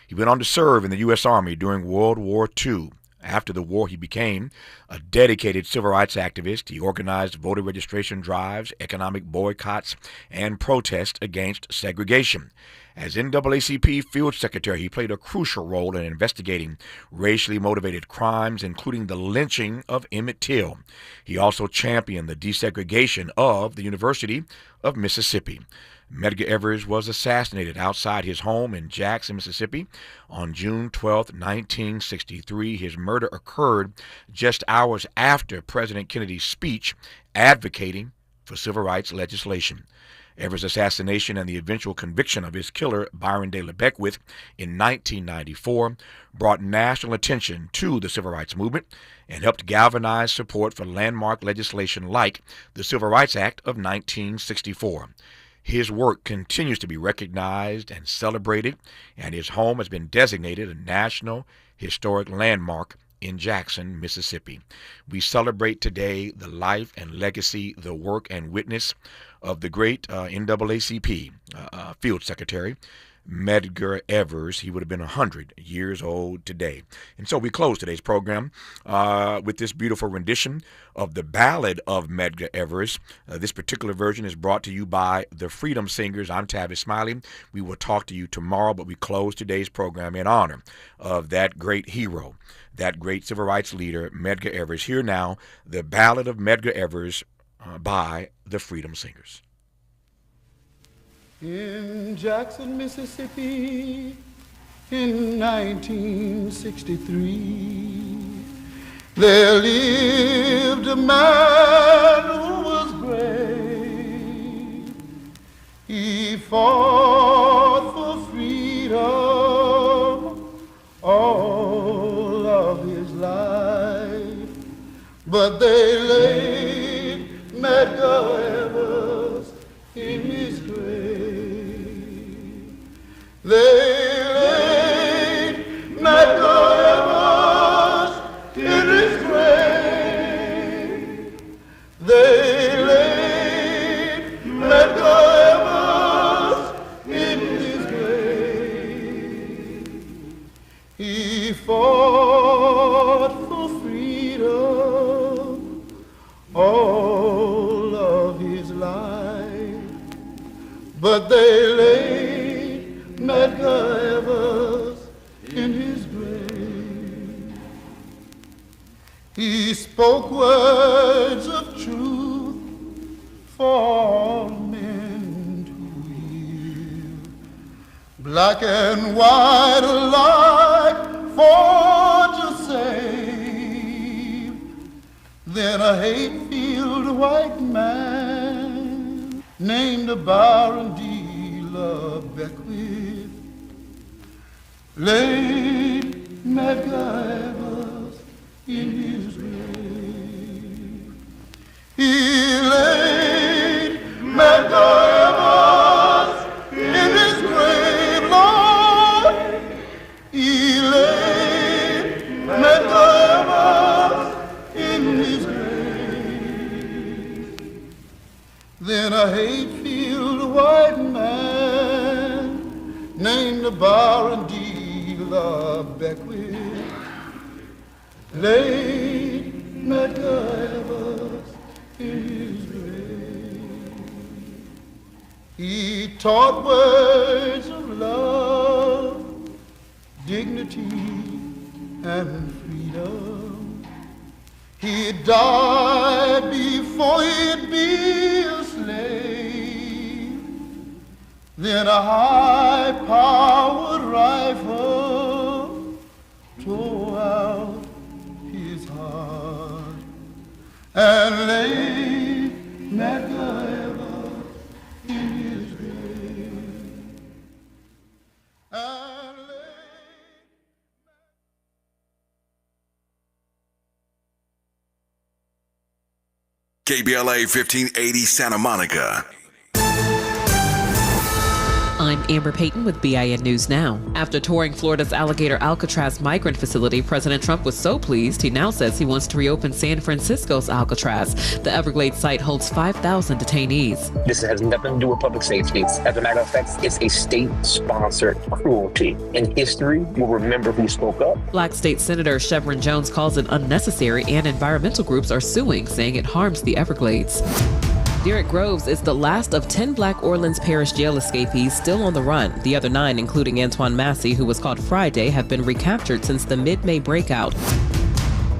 He went on to serve in the U.S. Army during World War II. After the war, he became a dedicated civil rights activist. He organized voter registration drives, economic boycotts, and protests against segregation. As NAACP Field Secretary, he played a crucial role in investigating racially motivated crimes, including the lynching of Emmett Till. He also championed the desegregation of the University of Mississippi. Medgar Evers was assassinated outside his home in Jackson, Mississippi on June 12, 1963. His murder occurred just hours after President Kennedy's speech advocating for civil rights legislation. Evers' assassination and the eventual conviction of his killer, Byron De La Beckwith, in 1994 brought national attention to the civil rights movement and helped galvanize support for landmark legislation like the Civil Rights Act of 1964. His work continues to be recognized and celebrated, and his home has been designated a National Historic Landmark in Jackson, Mississippi. We celebrate today the life and legacy, the work and witness of the great NAACP Field Secretary, Medgar Evers. He would have been 100 years old today. And so we close today's program with this beautiful rendition of the Ballad of Medgar Evers. This particular version is brought to you by the Freedom Singers. I'm Tavis Smiley. We will talk to you tomorrow, but we close today's program in honor of that great hero, that great civil rights leader, Medgar Evers. Here now, the Ballad of Medgar Evers by the Freedom Singers. In Jackson, Mississippi, in 1963, there lived a man who was brave. He fought for freedom all of his life, but they laid Medgar Evers in his grave. They laid Medgar Evers in his grave. They laid Medgar Evers in his grave. He fought for freedom all of his life, but they laid Medgar Evers in his grave. He spoke words of truth for all men to hear, black and white alike for to save. Then a hate-filled white man named Byron D. Beckwith laid Medgar Evers in his grave. He laid Medgar Evers in his grave, Lord. He laid Medgar Evers in his grave. Then a hate-filled white man named Byron D. Beckwith laid Medgar Evers in his grave. He taught words of love, dignity, and freedom. He died before he'd be a slave. Then a high-powered rifle tore out his heart and laid Medgar Evers in his grave. KBLA 1580 Santa Monica. I'm Amber Payton with BIN News Now. After touring Florida's alligator Alcatraz migrant facility, President Trump was so pleased, he now says he wants to reopen San Francisco's Alcatraz. The Everglades site holds 5,000 detainees. This has nothing to do with public safety. As a matter of fact, it's a state-sponsored cruelty. And history will remember who spoke up. Black State Senator Chevron Jones calls it unnecessary, and environmental groups are suing, saying it harms the Everglades. Derek Groves is the last of 10 Black Orleans Parish jail escapees still on the run. The other 9, including Antoine Massey, who was caught Friday, have been recaptured since the mid-May breakout.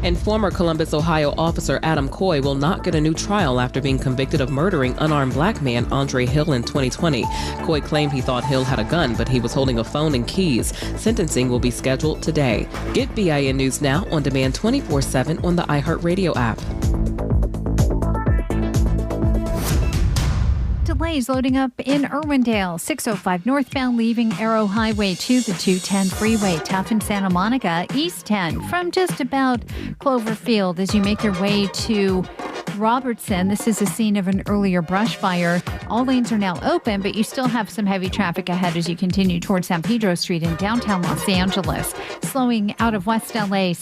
And former Columbus, Ohio officer Adam Coy will not get a new trial after being convicted of murdering unarmed black man Andre Hill in 2020. Coy claimed he thought Hill had a gun, but he was holding a phone and keys. Sentencing will be scheduled today. Get BIN News Now on demand 24/7 on the iHeartRadio app. Delays loading up in Irwindale, 605 northbound leaving Arrow Highway to the 210 freeway. Tough in Santa Monica, East 10 from just about Cloverfield as you make your way to Robertson. This is a scene of an earlier brush fire. All lanes are now open, but you still have some heavy traffic ahead as you continue towards San Pedro Street in downtown Los Angeles. Slowing out of West LA.